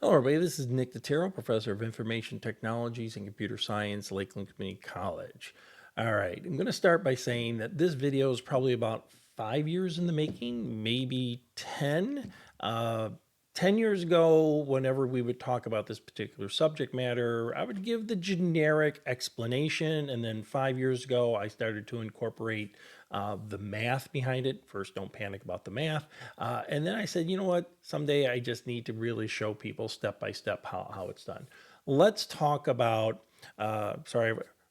Hello, everybody. This is Nick Totaro, Professor of Information Technologies and Computer Science, Lakeland Community College. All right, I'm going to start by saying that this video is probably about 5 years in the making, maybe 10. 10 years ago, whenever we would talk about this particular subject matter, I would give the generic explanation. And then 5 years ago, I started to incorporate the math behind it. First, don't panic about the math. And then I said, you know what? Someday I just need to really show people step by step how it's done. Let's talk about,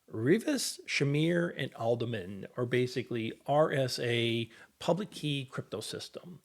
Rivas, Shamir, and Alderman, or basically RSA public key crypto system.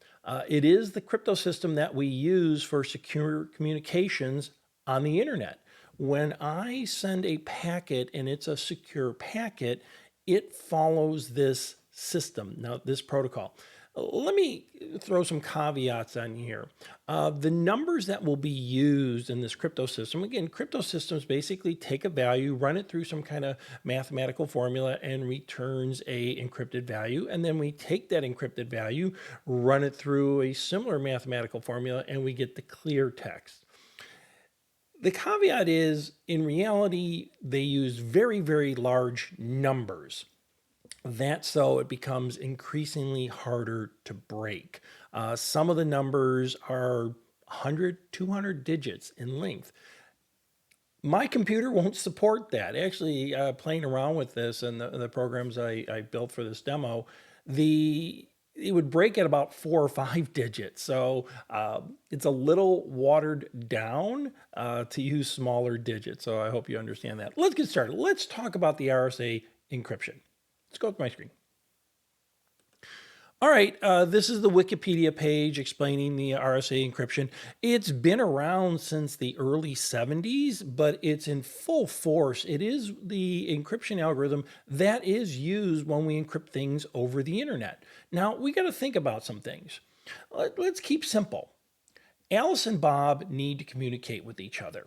It is the crypto system that we use for secure communications on the internet. When I send a packet and it's a secure packet, it follows this system, now this protocol. Let me throw some caveats on here. The numbers that will be used in this crypto system, again, crypto systems basically take a value, run it through some kind of mathematical formula and returns a encrypted value. And then we take that encrypted value, run it through a similar mathematical formula, and we get the clear text. The caveat is, in reality, they use very, very large numbers. That's so it becomes increasingly harder to break. Some of the numbers are 100, 200 digits in length. My computer won't support that. Actually, playing around with this and the programs I built for this demo, it would break at about 4 or 5 digits. So it's a little watered down to use smaller digits. So I hope you understand that. Let's get started. Let's talk about the RSA encryption. Let's go to my screen. All right, this is the Wikipedia page explaining the RSA encryption. It's been around since the early 70s, but it's in full force. It is the encryption algorithm that is used when we encrypt things over the internet. Now, we got to think about some things. Let's keep simple. Alice and Bob need to communicate with each other.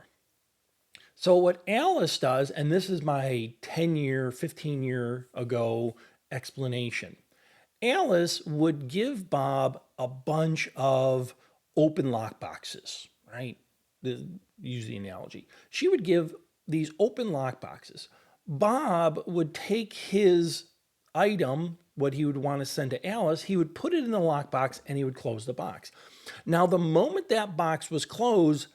So what Alice does, and this is my 10-year, 15-year ago explanation, Alice would give Bob a bunch of open lock boxes, right? Use the analogy. She would give these open lock boxes. Bob would take his item, what he would want to send to Alice, he would put it in the lockbox and he would close the box. Now, the moment that box was closed,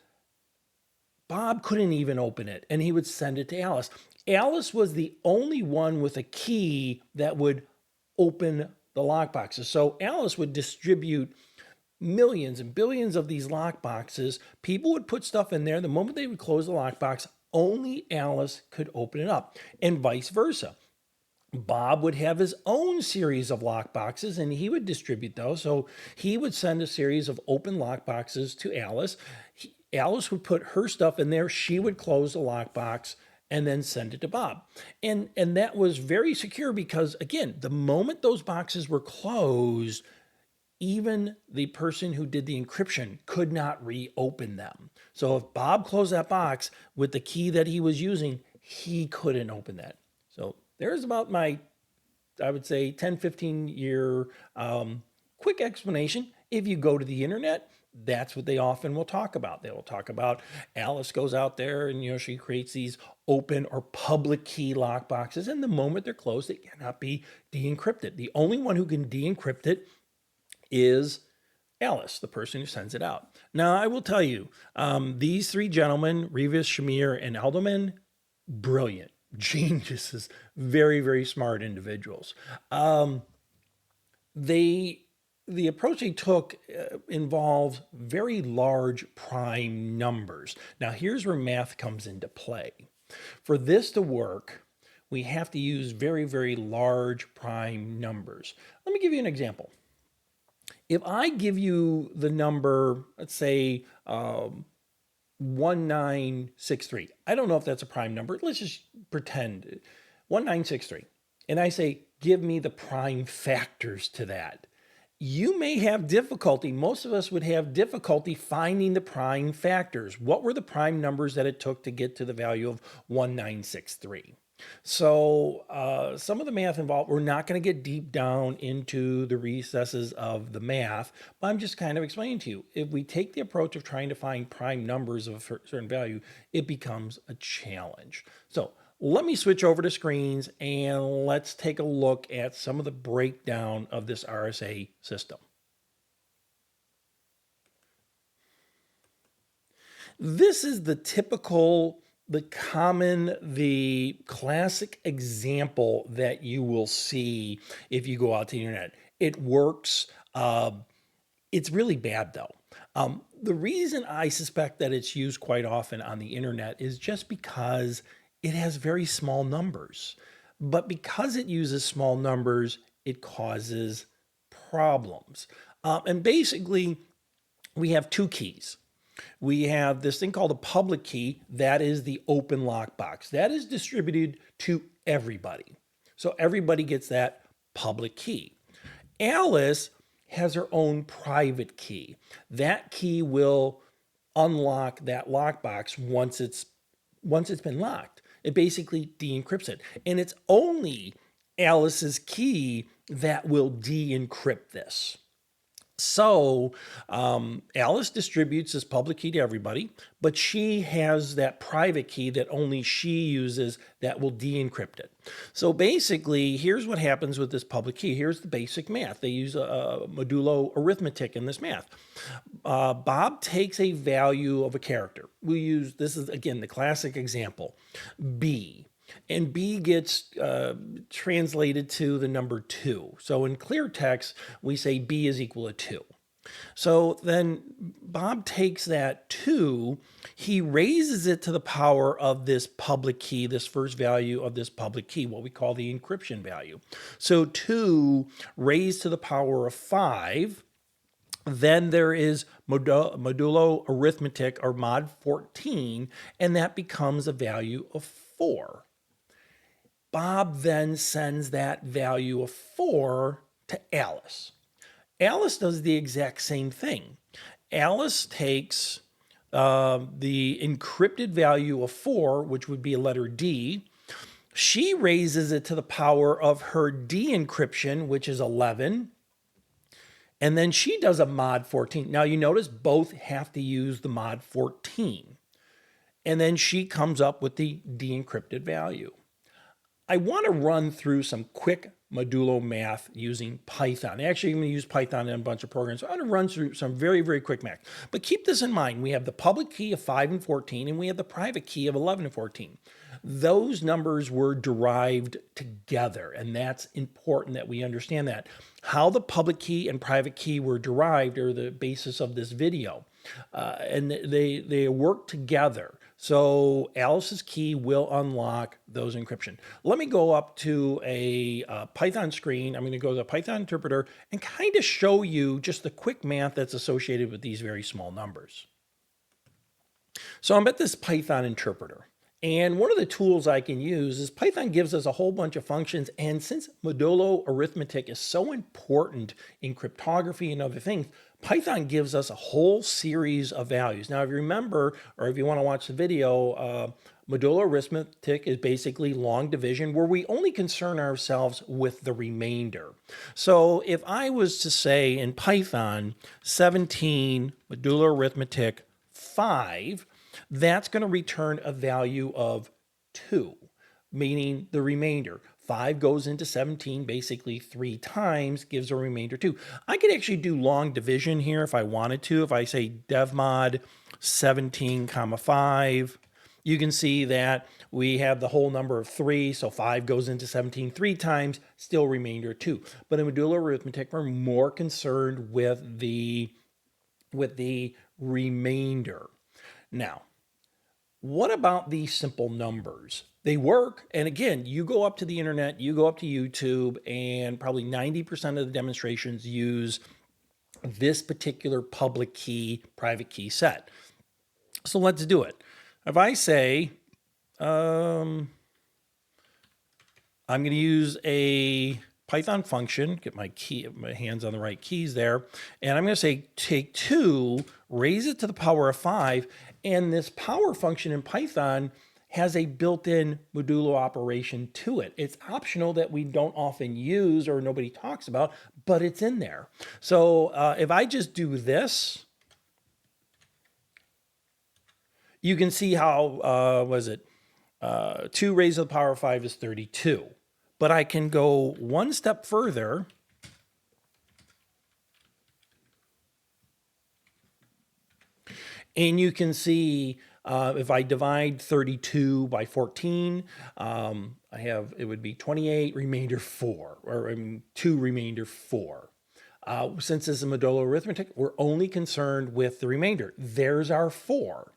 Bob couldn't even open it and he would send it to Alice. Alice was the only one with a key that would open the lockboxes. So Alice would distribute millions and billions of these lockboxes. People would put stuff in there. The moment they would close the lockbox, only Alice could open it up, and vice versa. Bob would have his own series of lockboxes and he would distribute those. So he would send a series of open lockboxes to Alice. Alice would put her stuff in there. She would close the lockbox and then send it to Bob. And that was very secure because, again, the moment those boxes were closed, even the person who did the encryption could not reopen them. So if Bob closed that box with the key that he was using, he couldn't open that. So there's about my, I would say, 10, 15-year quick explanation. If you go to the internet, that's what they often will talk about. They will talk about Alice goes out there and, she creates these open or public key lock boxes. And the moment they're closed, they cannot be de-encrypted. The only one who can de-encrypt it is Alice, the person who sends it out. Now, I will tell you, these three gentlemen, Rivas, Shamir, and Alderman, brilliant, geniuses, very, very smart individuals. The approach they took involves very large prime numbers. Now, here's where math comes into play. For this to work, we have to use very, very large prime numbers. Let me give you an example. If I give you the number, let's say 1963, I don't know if that's a prime number. Let's just pretend 1963. And I say, give me the prime factors to that. You may have difficulty, most of us would have difficulty finding the prime factors. What were the prime numbers that it took to get to the value of 1963? So some of the math involved, we're not going to get deep down into the recesses of the math, but I'm just kind of explaining to you. If we take the approach of trying to find prime numbers of a certain value, it becomes a challenge. So let me switch over to screens and let's take a look at some of the breakdown of this RSA system. This is the typical, the common, the classic example that you will see if you go out to the internet. It works. It's really bad though. The reason I suspect that it's used quite often on the internet is just because it has very small numbers. But because it uses small numbers, it causes problems. And basically, we have two keys. We have this thing called a public key. That is the open lockbox. That is distributed to everybody. So everybody gets that public key. Alice has her own private key. That key will unlock that lockbox once it's been locked. It basically de-encrypts it. And it's only Alice's key that will de-encrypt this. So Alice distributes this public key to everybody, but she has that private key that only she uses that will de-encrypt it. So basically, here's what happens with this public key. Here's the basic math. They use a modular arithmetic in this math. Bob takes a value of a character. This is, again, the classic example, B. And B gets translated to the number 2. So in clear text, we say B is equal to 2. So then Bob takes that 2, he raises it to the power of this public key, this first value of this public key, what we call the encryption value. So 2 raised to the power of 5. Then there is modulo arithmetic, or mod 14, and that becomes a value of 4. Bob then sends that value of 4 to Alice. Alice does the exact same thing. Alice takes the encrypted value of 4, which would be a letter D. She raises it to the power of her de-encryption, which is 11. And then she does a mod 14. Now you notice both have to use the mod 14. And then she comes up with the de-encrypted value. I want to run through some quick modulo math using Python. Actually, I'm going to use Python in a bunch of programs. So I'm going to run through some very, very quick math. But keep this in mind. We have the public key of 5 and 14, and we have the private key of 11 and 14. Those numbers were derived together, and that's important that we understand that. How the public key and private key were derived are the basis of this video. And they work together. So Alice's key will unlock those encryption. Let me go up to a Python screen. I'm going to go to the Python interpreter and kind of show you just the quick math that's associated with these very small numbers. So I'm at this Python interpreter. And one of the tools I can use is Python gives us a whole bunch of functions. And since modulo arithmetic is so important in cryptography and other things, Python gives us a whole series of values. Now, if you remember, or if you want to watch the video, modular arithmetic is basically long division, where we only concern ourselves with the remainder. So if I was to say in Python 17 modular arithmetic 5, that's going to return a value of 2, meaning the remainder. 5 goes into 17 basically 3 times, gives a remainder 2. I could actually do long division here if I wanted to. If I say devmod 17 comma 5, you can see that we have the whole number of 3, so 5 goes into 17 3 times, still remainder 2. But in modular arithmetic, we're more concerned with the remainder. Now, what about these simple numbers? They work. And again, you go up to the internet, you go up to YouTube, and probably 90% of the demonstrations use this particular public key, private key set. So let's do it. If I say, I'm going to use a Python function, get my hands on the right keys there, and I'm going to say take 2, raise it to the power of 5, and this power function in Python has a built-in modular operation to it. It's optional that we don't often use or nobody talks about, but it's in there. So if I just do this, you can see how, 2 raised to the power of 5 is 32. But I can go one step further. And you can see if I divide 32 by 14, it would be 28 remainder 4, or 2 remainder 4. Since this is modular arithmetic, we're only concerned with the remainder. There's our 4.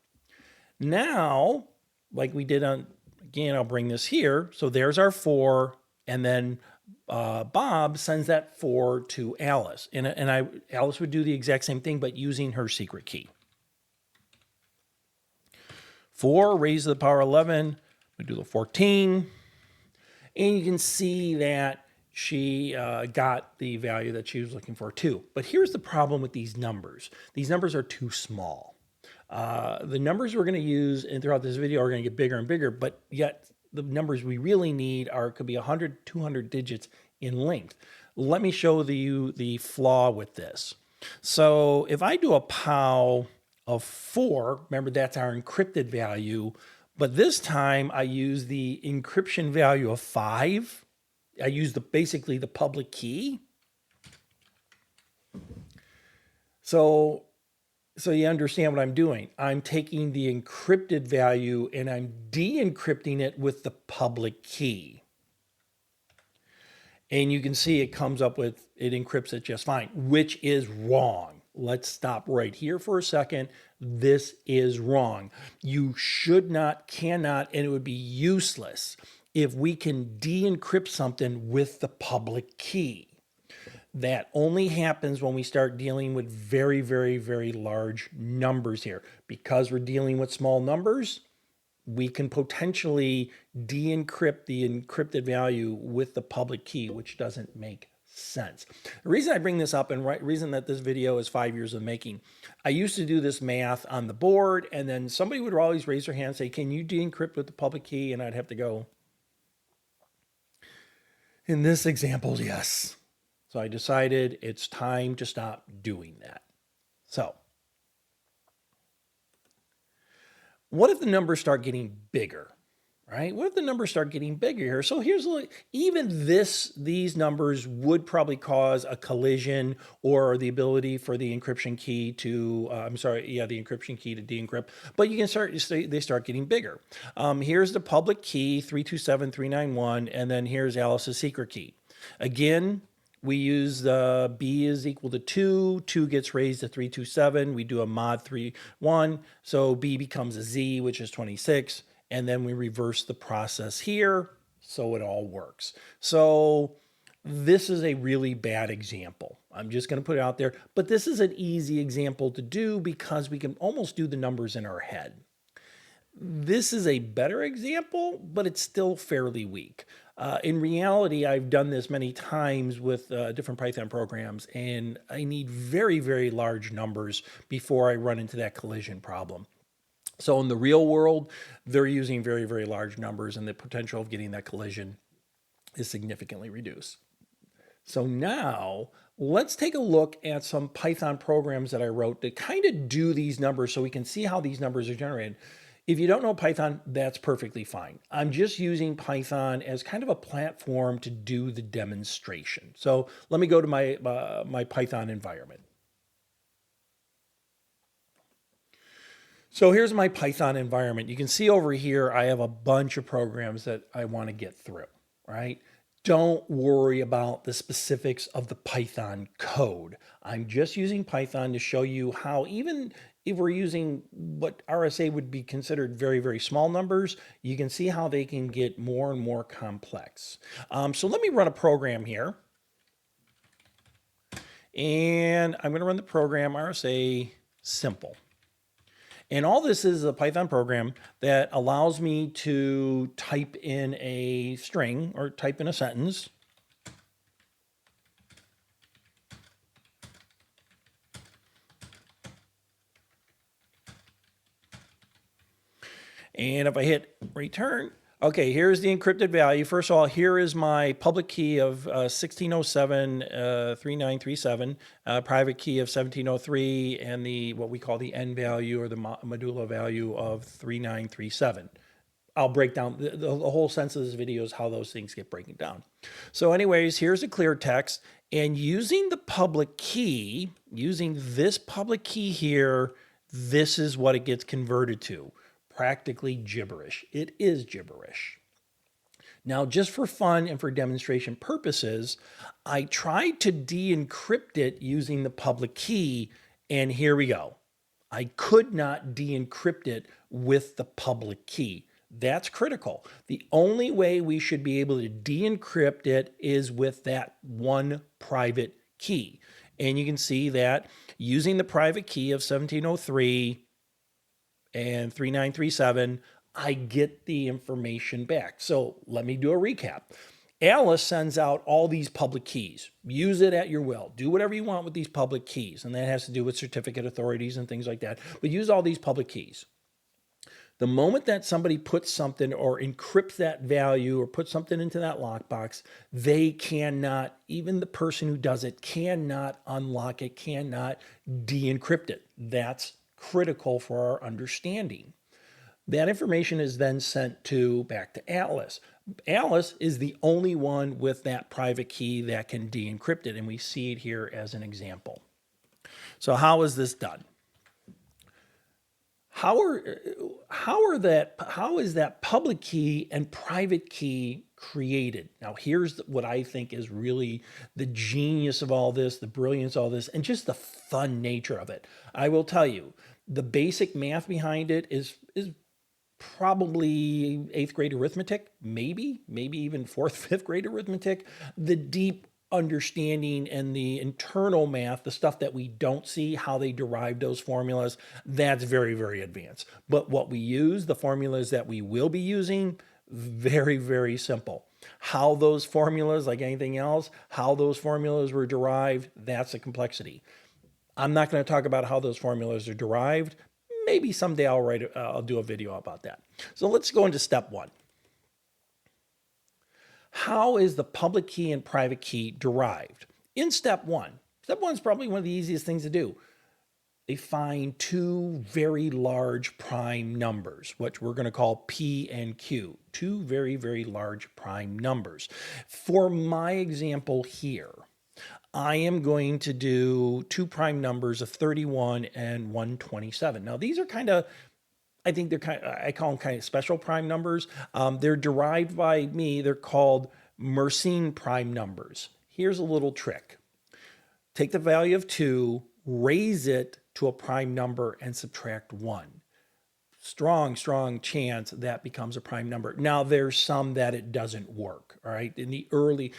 Now, like we did on, again, I'll bring this here. So there's our 4, and then Bob sends that 4 to Alice. Alice would do the exact same thing, but using her secret key. 4 raised to the power 11, we do the 14. And you can see that she got the value that she was looking for too. But here's the problem with these numbers. These numbers are too small. The numbers we're going to use and throughout this video are going to get bigger and bigger, but yet the numbers we really need could be 100, 200 digits in length. Let me show you the flaw with this. So if I do a POW of 4, remember that's our encrypted value, but this time I use the encryption value of 5. I use basically the public key. So you understand what I'm doing. I'm taking the encrypted value and I'm de-encrypting it with the public key. And you can see it comes up with, it encrypts it just fine, which is wrong. Let's stop right here for a second. This is wrong. You should not, cannot, and it would be useless if we can de-encrypt something with the public key. That only happens when we start dealing with very, very, very large numbers here. Because we're dealing with small numbers, we can potentially de-encrypt the encrypted value with the public key, which doesn't make sense. The reason I bring this up, and reason that this video is 5 years in making, I used to do this math on the board, and then somebody would always raise their hand and say, can you de-encrypt with the public key? And I'd have to go, in this example, yes. So I decided it's time to stop doing that. So what if the numbers start getting bigger, right? What if the numbers start getting bigger here? So here's even these numbers would probably cause a collision or the ability for the encryption key to, the encryption key to de-encrypt, but you can they start getting bigger. Here's the public key, 327391, and then here's Alice's secret key. Again, we use the B is equal to 2. 2 gets raised to 327. We do a mod 1. So B becomes a Z, which is 26. And then we reverse the process here. So it all works. So this is a really bad example. I'm just going to put it out there. But this is an easy example to do because we can almost do the numbers in our head. This is a better example, but it's still fairly weak. In reality, I've done this many times with different Python programs, and I need very, very large numbers before I run into that collision problem. So in the real world, they're using very, very large numbers, and the potential of getting that collision is significantly reduced. So now let's take a look at some Python programs that I wrote to kind of do these numbers so we can see how these numbers are generated. If you don't know Python, that's perfectly fine. I'm just using Python as kind of a platform to do the demonstration. So let me go to my Python environment. So here's my Python environment. You can see over here, I have a bunch of programs that I want to get through, right? Don't worry about the specifics of the Python code. I'm just using Python to show you how even if we're using what RSA would be considered very, very small numbers, you can see how they can get more and more complex. So let me run a program here. And I'm going to run the program RSA simple. And all this is a Python program that allows me to type in a string or type in a sentence. And if I hit return, okay, here's the encrypted value. First of all, here is my public key of 1607-3937, private key of 1703, and the what we call the N value or the modular value of 3937. I'll break down the whole sense of this video is how those things get breaking down. So anyways, here's a clear text, and using the public key, using this public key here, this is what it gets converted to. Practically gibberish. It is gibberish. Now, just for fun and for demonstration purposes, I tried to de-encrypt it using the public key, and here we go. I could not de-encrypt it with the public key. That's critical. The only way we should be able to de-encrypt it is with that one private key. And you can see that using the private key of 1703 and 3937, I get the information back. So let me do a recap. Alice sends out all these public keys. Use it at your will. Do whatever you want with these public keys. And that has to do with certificate authorities and things like that. But use all these public keys. The moment that somebody puts something or encrypts that value or puts something into that lockbox, they cannot, even the person who does it, cannot unlock it, cannot de-encrypt it. That's critical for our understanding. That information is then sent back to Alice. Alice is the only one with that private key that can de-encrypt it, and we see it here as an example. So how is this done? How is that public key and private key created? Now, here's what I think is really the genius of all this, the brilliance of all this, and just the fun nature of it. I will tell you, the basic math behind it is probably 8th grade arithmetic, maybe even 4th, 5th grade arithmetic. The deep understanding and the internal math, the stuff that we don't see, how they derive those formulas, that's very, very advanced. But what we use, the formulas that we will be using, very, very simple. How those formulas, like anything else, how those formulas were derived, that's a complexity. I'm not going to talk about how those formulas are derived. Maybe someday I'll do a video about that. So let's go into step one. How is the public key and private key derived? In step one is probably one of the easiest things to do. They find two very large prime numbers, which we're going to call P and Q, two very, very large prime numbers. For my example here, I am going to do two prime numbers of 31 and 127. Now, these are I call them kind of special prime numbers. They're derived by me. They're called Mersenne prime numbers. Here's a little trick. Take the value of 2, raise it to a prime number, and subtract 1. Strong chance that becomes a prime number. Now, there's some that it doesn't work, all right? In the early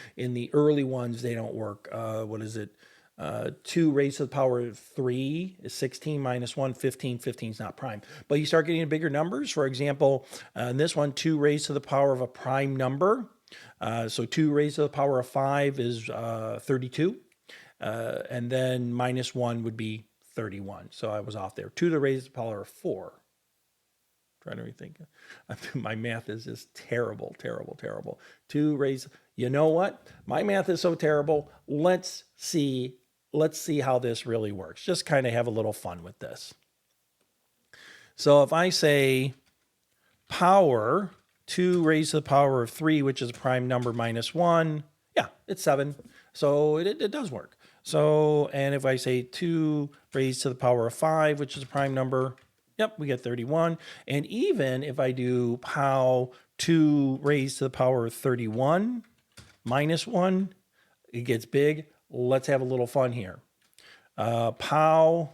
ones, they don't work. What is it? 2 raised to the power of 3 is 16 minus 1, 15. 15 is not prime. But you start getting to bigger numbers. For example, in this one, 2 raised to the power of a prime number. So 2 raised to the power of 5 is 32. And then minus 1 would be 31. So I was off there. 2 to the raised to the power of 4. Trying to rethink. My math is just terrible. 2 raised. You know what? My math is so terrible. Let's see how this really works. Just kind of have a little fun with this. So if I say power 2 raised to the power of 3, which is a prime number, minus 1, yeah, it's 7. So it does work. So, and if I say 2 raised to the power of 5, which is a prime number, yep, we get 31. And even if I do pow 2 raised to the power of 31 minus 1, it gets big. Let's have a little fun here. Pow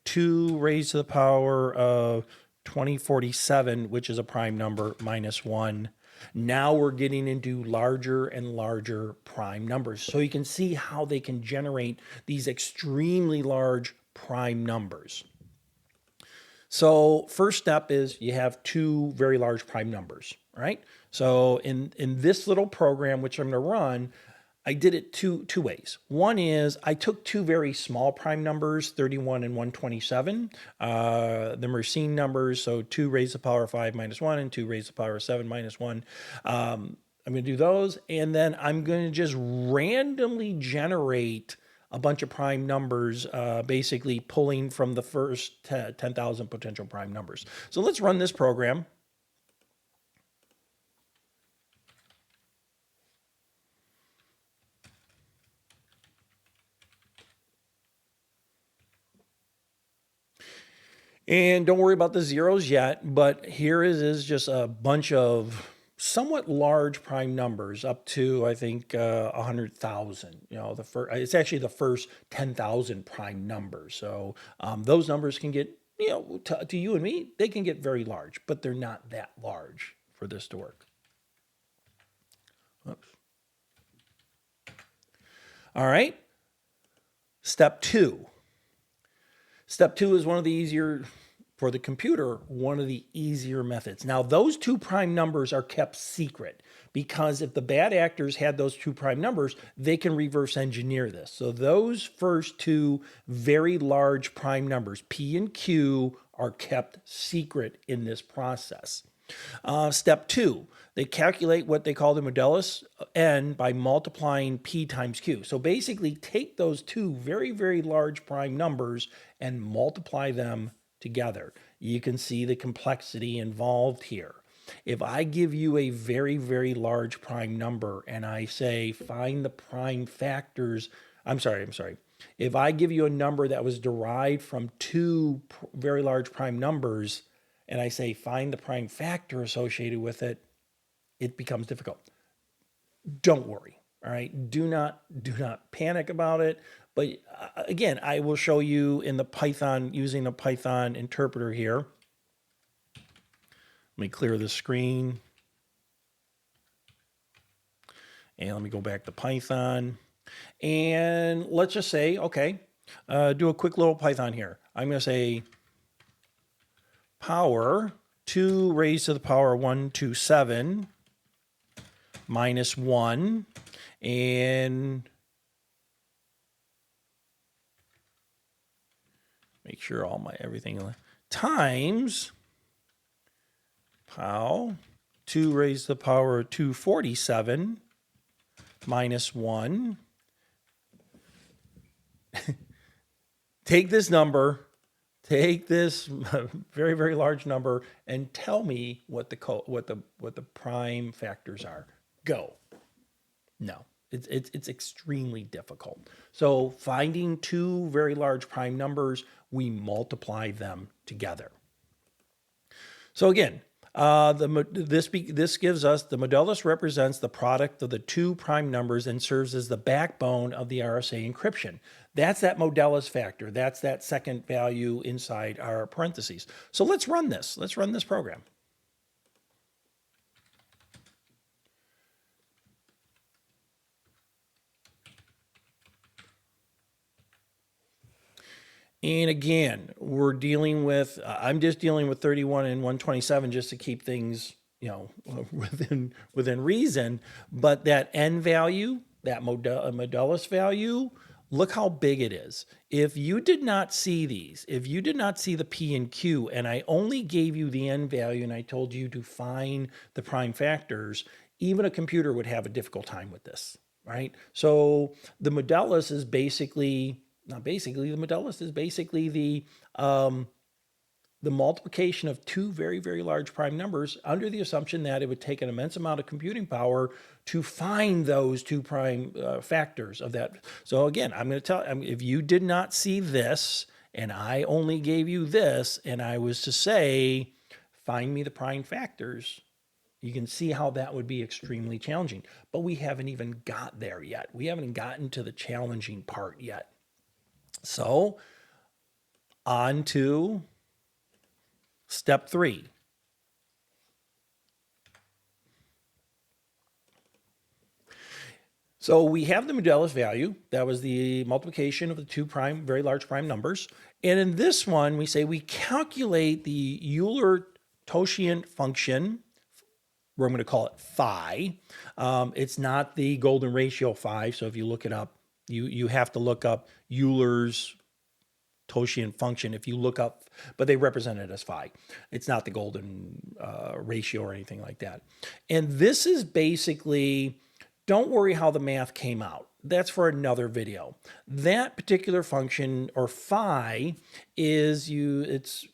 2 raised to the power of 2047, which is a prime number, minus 1. Now we're getting into larger and larger prime numbers. So you can see how they can generate these extremely large prime numbers. So first step is you have 2 very large prime numbers, right? So in this little program, which I'm going to run, I did it two ways. One is I took two very small prime numbers, 31 and 127. The Mersenne numbers, so 2 raised to the power of 5 minus 1 and 2 raised to the power of 7 minus 1. I'm going to do those, and then I'm going to just randomly generate a bunch of prime numbers, basically pulling from the first 10,000 potential prime numbers. So let's run this program. And don't worry about the zeros yet, but here is just a bunch of somewhat large prime numbers up to, I think, 100,000. You know, it's actually the first 10,000 prime numbers. So those numbers can get, you know, to you and me, they can get very large, but they're not that large for this to work. Oops. All right. Step 2. Step 2 is one of the easier, for the computer, one of the easier methods. Now, those 2 prime numbers are kept secret because if the bad actors had those 2 prime numbers, they can reverse engineer this. So those first 2 very large prime numbers, P and Q, are kept secret in this process. Step 2, they calculate what they call the modulus n by multiplying P times Q. So basically take those 2 very, very large prime numbers and multiply them together. You can see the complexity involved here. If I give you a very, very large prime number and I say find the prime factors, I'm sorry. If I give you a number that was derived from 2 very large prime numbers and I say find the prime factor associated with it, it becomes difficult. Don't worry. All right. Do not panic about it. But again, I will show you in the Python, using a Python interpreter here. Let me clear the screen. And let me go back to Python. And let's just say, okay, do a quick little Python here. I'm going to say power 2 raised to the power 127 minus 1, and make sure all my everything times pow 2 raised to the power 247 minus 1. Take this number, take this very, very large number, and tell me what the prime factors are. Go. No, it's extremely difficult. So finding 2 very large prime numbers, we multiply them together. So again, this gives us the modulus represents the product of the 2 prime numbers and serves as the backbone of the RSA encryption. That's that modulus factor. That's that second value inside our parentheses. So let's run this. Let's run this program. And again, we're dealing with, I'm just dealing with 31 and 127 just to keep things, you know, within reason. But that n value, that modulus value, look how big it is. If you did not see these, if you did not see the P and Q, and I only gave you the n value and I told you to find the prime factors, even a computer would have a difficult time with this, right? So the modulus is basically, not basically, the modulus is basically the multiplication of 2 very, very large prime numbers under the assumption that it would take an immense amount of computing power to find those 2 prime factors of that. So again, I'm going to tell, if you did not see this and I only gave you this and I was to say, find me the prime factors, you can see how that would be extremely challenging. But we haven't even got there yet. We haven't gotten to the challenging part yet. So on to step 3. So we have the modulus value. That was the multiplication of the 2 prime, very large prime numbers. And in this one, we say we calculate the Euler-Tocient function I'm going to call it phi. It's not the golden ratio phi. So if you look it up, you have to look up Euler's Toshian function if you look up, but they represent it as phi. It's not the golden ratio or anything like that. And this is basically, don't worry how the math came out. That's for another video. That particular function, or phi, is it's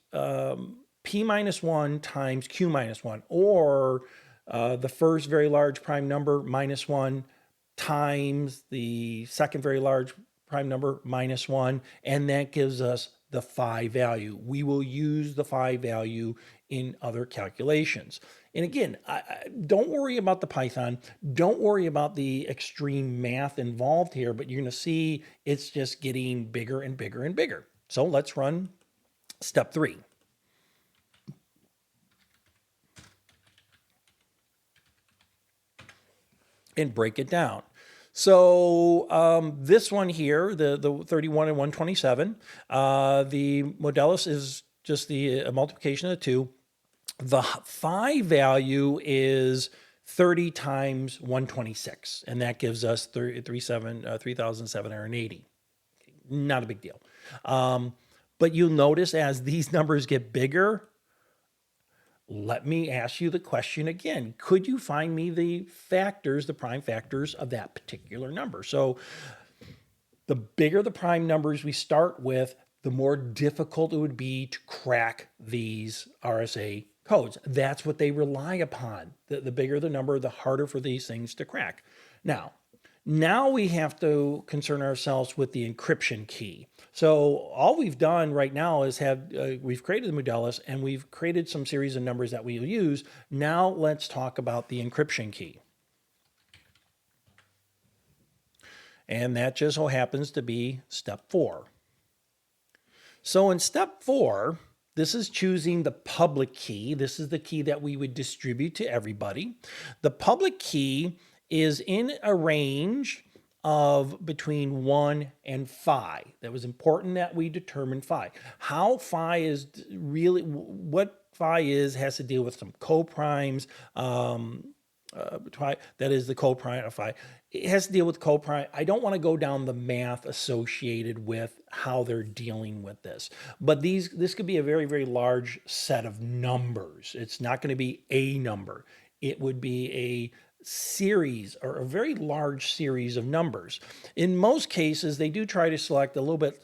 p minus 1 times q minus 1, or the first very large prime number minus 1 times the second very large prime number minus 1, and that gives us the phi value. We will use the phi value in other calculations. And again, don't worry about the Python. Don't worry about the extreme math involved here, but you're going to see it's just getting bigger and bigger and bigger. So let's run step 3. And break it down. So this one here, the 31 and 127, the modulus is just the multiplication of the two. The phi value is 30 times 126, and that gives us 3,780. Not a big deal. But you'll notice as these numbers get bigger, let me ask you the question again. Could you find me the factors, the prime factors of that particular number? So the bigger the prime numbers we start with, the more difficult it would be to crack these RSA codes. That's what they rely upon. The bigger the number, the harder for these things to crack. Now we have to concern ourselves with the encryption key. So all we've done right now is we've created the modulus and we've created some series of numbers that we'll use. Now let's talk about the encryption key. And that just so happens to be step 4. So in step 4, this is choosing the public key. This is the key that we would distribute to everybody. The public key is in a range of between 1 and phi. That was important that we determine phi. How phi is really, what phi is has to deal with some coprimes. That is the coprime of phi. It has to deal with coprime. I don't want to go down the math associated with how they're dealing with this. But this could be a very, very large set of numbers. It's not going to be a number. It would be a series or a very large series of numbers. In most cases, they do try to select a little bit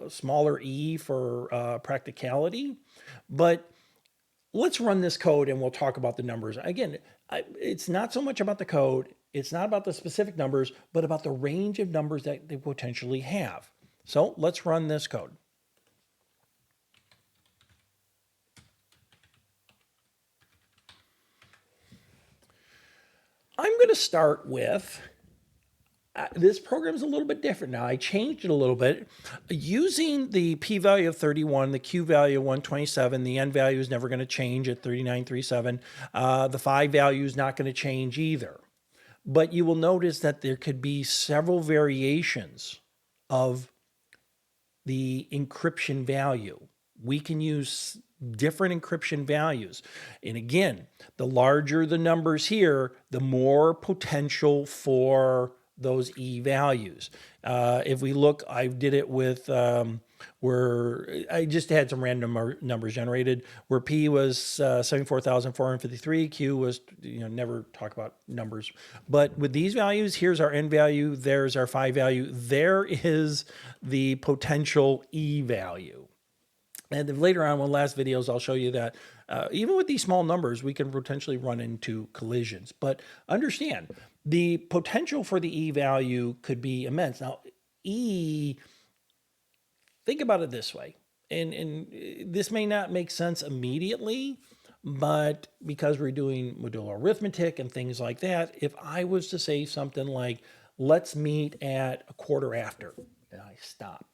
smaller e for practicality, but let's run this code and we'll talk about the numbers. Again, it's not so much about the code, it's not about the specific numbers, but about the range of numbers that they potentially have. So let's run this code. I'm going to start with, this program's a little bit different now. I changed it a little bit. Using the p-value of 31, the q value of 127, the n value is never going to change at 3937. The phi value is not going to change either. But you will notice that there could be several variations of the encryption value. We can use different encryption values. And again, the larger the numbers here, the more potential for those E values. If we look, I did it with where I just had some random numbers generated where P was 74,453, Q was, never talk about numbers. But with these values, here's our N value, there's our phi value, there is the potential E value. And then later on, in last videos, I'll show you that even with these small numbers, we can potentially run into collisions. But understand, the potential for the E value could be immense. Now, E, think about it this way, and this may not make sense immediately, but because we're doing modular arithmetic and things like that, if I was to say something like, let's meet at a quarter after, and I stop,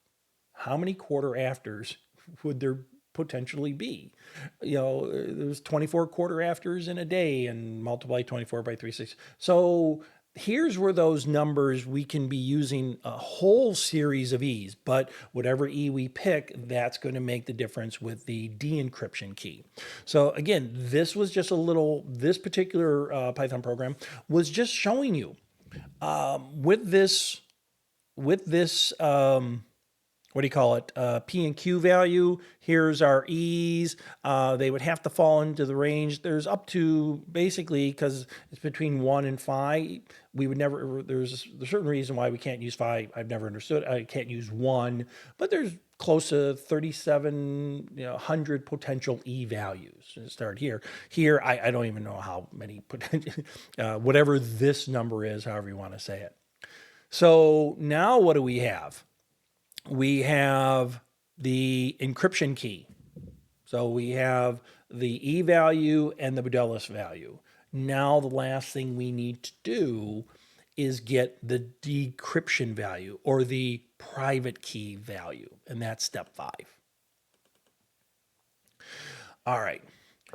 how many quarter afters would there potentially be? There's 24 quarter afters in a day and multiply 24 by 360. So here's where those numbers, we can be using a whole series of E's, but whatever E we pick, that's going to make the difference with the de-encryption key. So again, this was just this particular Python program was just showing you with this, what do you call it? P and Q value. Here's our E's. They would have to fall into the range. There's up to, basically, because it's between 1 and 5, we would never, there's a certain reason why we can't use 5. I've never understood. I can't use 1, but there's close to 3,700 potential E values. Start here. Here, I don't even know how many potential, whatever this number is, however you want to say it. So now what do we have? We have the encryption key. So we have the E value and the Budelis value. Now the last thing we need to do is get the decryption value, or the private key value, and that's step 5. All right.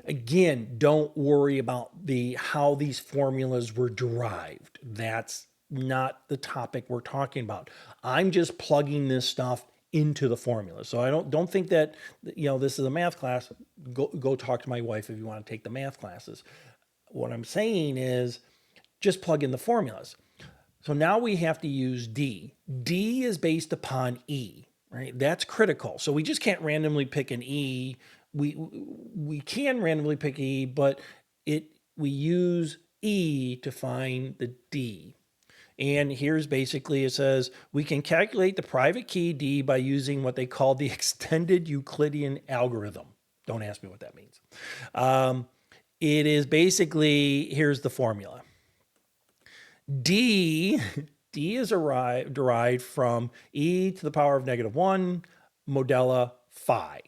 Again, don't worry about how these formulas were derived. That's not the topic we're talking about. I'm just plugging this stuff into the formula. So I don't think that, this is a math class. Go talk to my wife if you want to take the math classes. What I'm saying is just plug in the formulas. So now we have to use D. D is based upon E, right? That's critical. So we just can't randomly pick an E. We can randomly pick E, but we use E to find the D. And here's basically, it says we can calculate the private key D by using what they call the extended Euclidean algorithm. Don't ask me what that means. It is basically, here's the formula. D is derived from e to the power of -1 modella phi.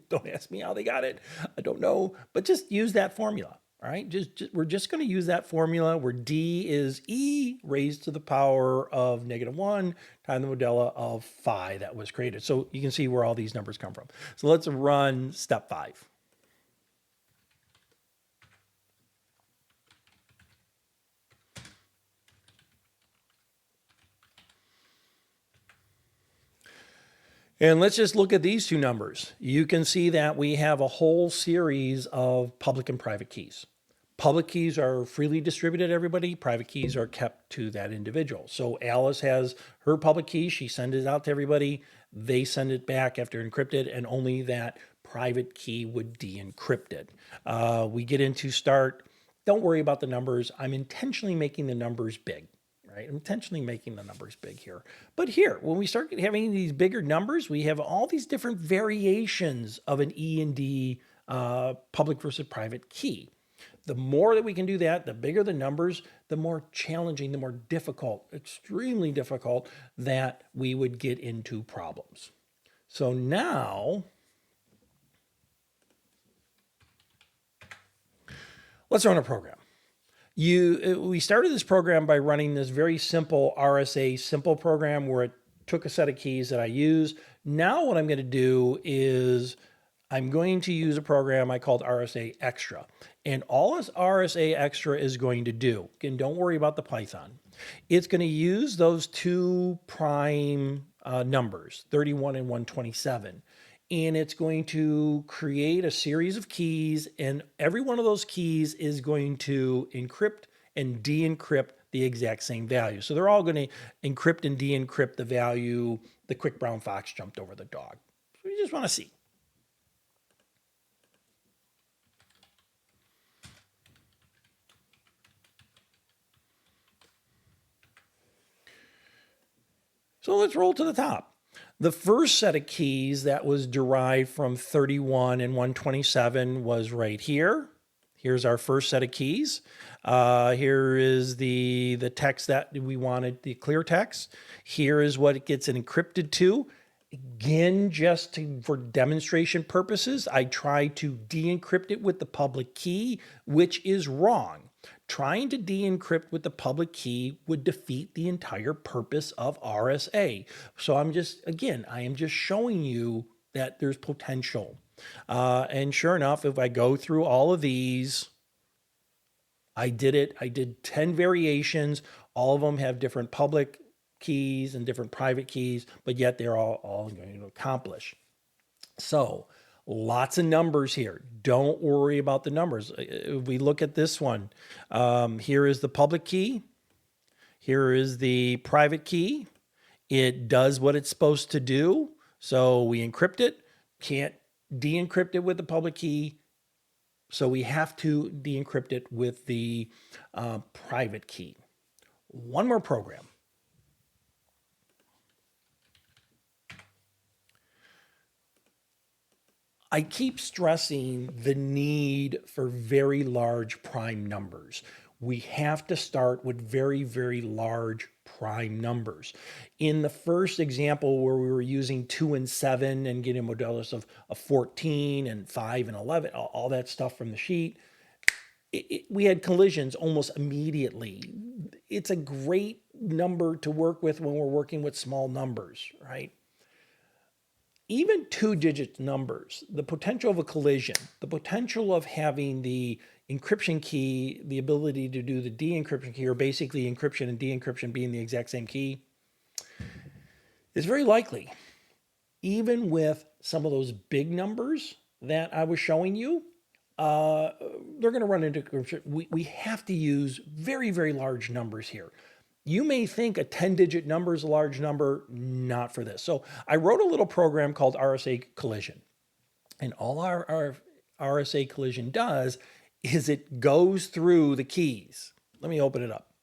Don't ask me how they got it. I don't know, but just use that formula. All right, we're just going to use that formula where D is e raised to the power of -1 times the modella of phi that was created. So you can see where all these numbers come from. So let's run step 5. And let's just look at these two numbers. You can see that we have a whole series of public and private keys. Public keys are freely distributed to everybody. Private keys are kept to that individual. So Alice has her public key. She sends it out to everybody. They send it back after encrypted, and only that private key would de-encrypt it. We get into start. Don't worry about the numbers. I'm intentionally making the numbers big. Right? I'm intentionally making the numbers big here. But here, when we start having these bigger numbers, we have all these different variations of an E and D public versus private key. The more that we can do that, the bigger the numbers, the more challenging, the more difficult, extremely difficult that we would get into problems. So now, let's run a program. We started this program by running this very simple RSA simple program where it took a set of keys that I use. Now what I'm going to do is I'm going to use a program I called RSA Extra. And all this RSA Extra is going to do, again, don't worry about the Python. It's going to use those two prime numbers, 31 and 127. And it's going to create a series of keys, and every one of those keys is going to encrypt and de-encrypt the exact same value. So they're all going to encrypt and de-encrypt the value the quick brown fox jumped over the dog. So you just want to see. So let's roll to the top. The first set of keys that was derived from 31 and 127 was right here. Here's our first set of keys. Here is the text that we wanted, the clear text. Here is what it gets encrypted to. Again, for demonstration purposes, I try to de-encrypt it with the public key, which is wrong. Trying to de-encrypt with the public key would defeat the entire purpose of RSA. So I am just showing you that there's potential. And sure enough, if I go through all of these, I did it. I did 10 variations. All of them have different public keys and different private keys, but yet they're all going to accomplish. So lots of numbers here. Don't worry about the numbers. If we look at this one, here is the public key. Here is the private key. It does what it's supposed to do. So we encrypt it, can't de-encrypt it with the public key. So we have to de-encrypt it with the private key. One more program. I keep stressing the need for very large prime numbers. We have to start with very, very large prime numbers. In the first example where we were using 2 and 7 and getting a modulus of 14 and 5 and 11, all that stuff from the sheet, we had collisions almost immediately. It's a great number to work with when we're working with small numbers, right? Even 2-digit numbers, the potential of a collision, the potential of having the encryption key, the ability to do the de-encryption key, or basically encryption and de-encryption being the exact same key, is very likely. Even with some of those big numbers that I was showing you, they're going to run into encryption. We have to use very, very large numbers here. You may think a 10-digit number is a large number, not for this. So I wrote a little program called RSA Collision. And all our RSA Collision does is it goes through the keys. Let me open it up.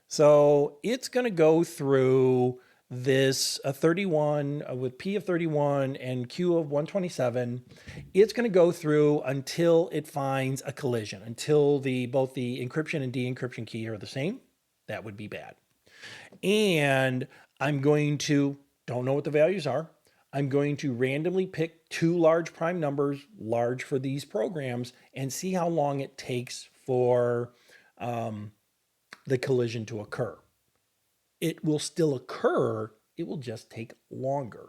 So it's going to go through this 31 with P of 31 and Q of 127. It's going to go through until it finds a collision, until both the encryption and de-encryption key are the same. That would be bad. And I'm going to, don't know what the values are. I'm going to randomly pick 2 large prime numbers, large for these programs, and see how long it takes for the collision to occur. It will still occur, it will just take longer.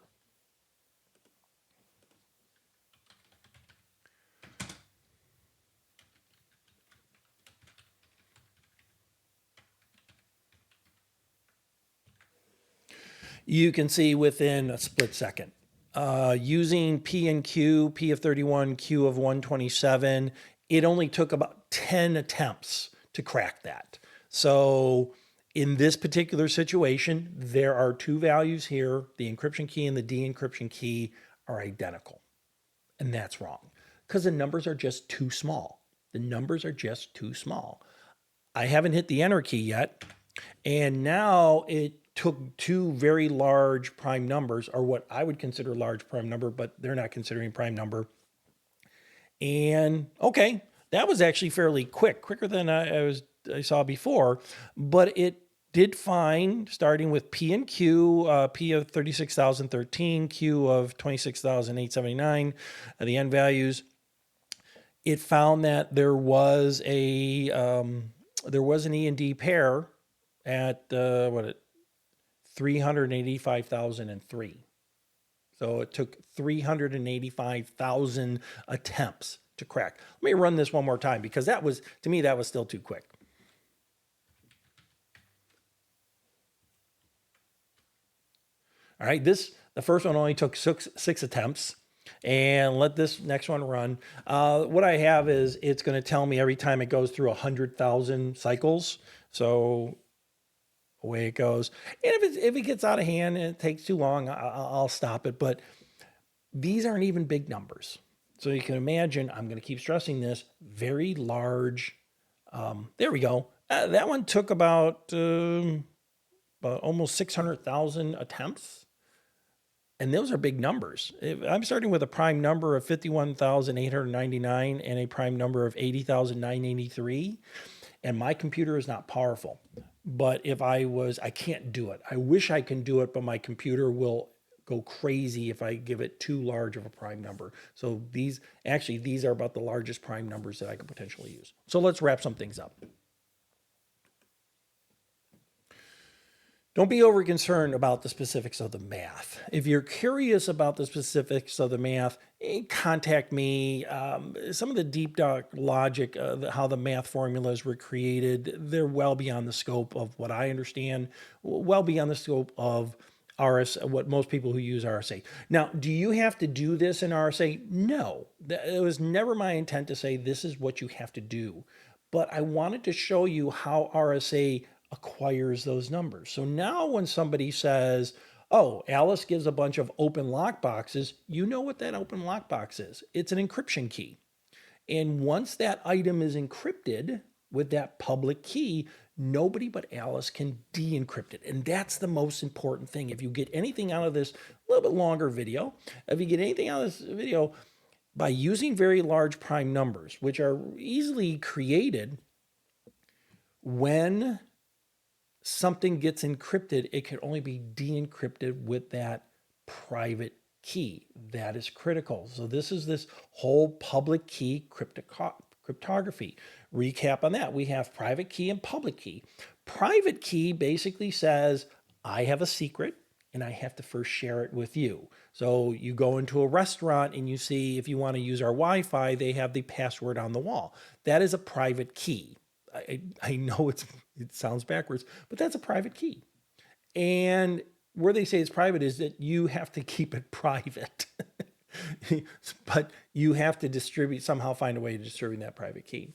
You can see within a split second. Using P and Q, P of 31, Q of 127, it only took about 10 attempts to crack that. So in this particular situation, there are 2 values here. The encryption key and the de-encryption key are identical. And that's wrong because the numbers are just too small. The numbers are just too small. I haven't hit the enter key yet. And now it took 2 very large prime numbers, or what I would consider large prime number, but they're not considering prime number. And okay, that was actually fairly quick, quicker than I saw before, but it did find, starting with P and Q, P of 36,013, Q of 26,879, the end values. It found that there was an E and D pair at 385,003. So it took 385,000 attempts to crack. Let me run this one more time because that was, to me, that was still too quick. All right, the first one only took six attempts. And let this next one run. What I have is it's going to tell me every time it goes through 100,000 cycles. So away it goes. And if it gets out of hand and it takes too long, I'll stop it. But these aren't even big numbers. So you can imagine, I'm going to keep stressing this, very large. There we go. That one took about almost 600,000 attempts. And those are big numbers. I'm starting with a prime number of 51,899 and a prime number of 80,983. And my computer is not powerful. But if I can't do it. I wish I can do it, but my computer will go crazy if I give it too large of a prime number. So these are about the largest prime numbers that I could potentially use. So let's wrap some things up. Don't be over concerned about the specifics of the math. If you're curious about the specifics of the math, contact me. Some of the deep dark logic, how the math formulas were created, they're well beyond the scope of what I understand, well beyond the scope of RSA, what most people who use RSA. Now, do you have to do this in RSA? No. It was never my intent to say this is what you have to do. But I wanted to show you how RSA acquires those numbers. So now when somebody says, oh, Alice gives a bunch of open lock boxes, you know what that open lock box is. It's an encryption key. And once that item is encrypted with that public key, nobody but Alice can de-encrypt it. And that's the most important thing. If you get anything out of this a little bit longer video, if you get anything out of this video, by using very large prime numbers, which are easily created when something gets encrypted, it can only be de-encrypted with that private key. That is critical. So this is this whole public key cryptography. Recap on that. We have private key and public key. Private key basically says, I have a secret and I have to first share it with you. So you go into a restaurant and you see, if you want to use our Wi-Fi, they have the password on the wall. That is a private key. I know it sounds backwards, but that's a private key. And where they say it's private is that you have to keep it private, but you have to somehow find a way to distribute that private key.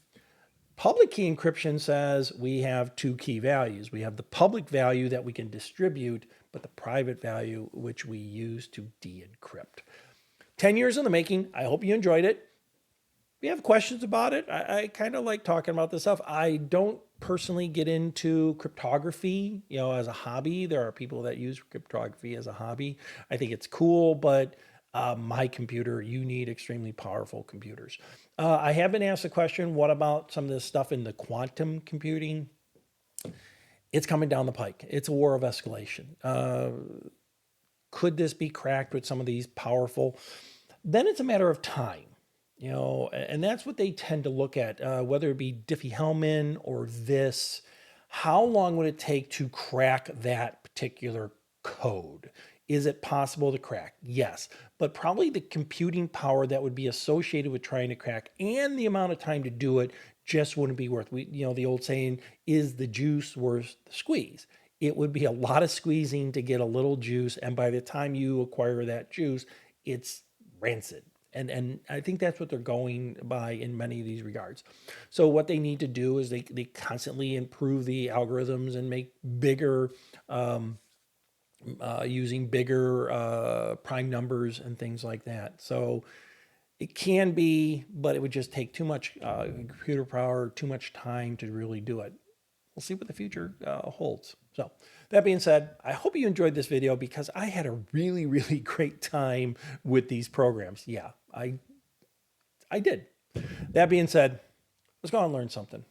Public key encryption says we have two key values. We have the public value that we can distribute, but the private value which we use to de-encrypt. 10 years in the making. I hope you enjoyed it. If you have questions about it, I kind of like talking about this stuff. I don't personally get into cryptography, as a hobby. There are people that use cryptography as a hobby. I think it's cool, but my computer, you need extremely powerful computers. I have been asked the question, what about some of this stuff in the quantum computing? It's coming down the pike. It's a war of escalation. Could this be cracked with some of these powerful? Then it's a matter of time. And that's what they tend to look at, whether it be Diffie-Hellman or this. How long would it take to crack that particular code? Is it possible to crack? Yes, but probably the computing power that would be associated with trying to crack and the amount of time to do it just wouldn't be worth. The old saying, is the juice worth the squeeze? It would be a lot of squeezing to get a little juice, and by the time you acquire that juice, it's rancid. And I think that's what they're going by in many of these regards. So what they need to do is they constantly improve the algorithms and make bigger, using bigger prime numbers and things like that. So it can be, but it would just take too much computer power, too much time to really do it. We'll see what the future holds. So that being said, I hope you enjoyed this video because I had a really, really great time with these programs. Yeah, I did. That being said, let's go and learn something.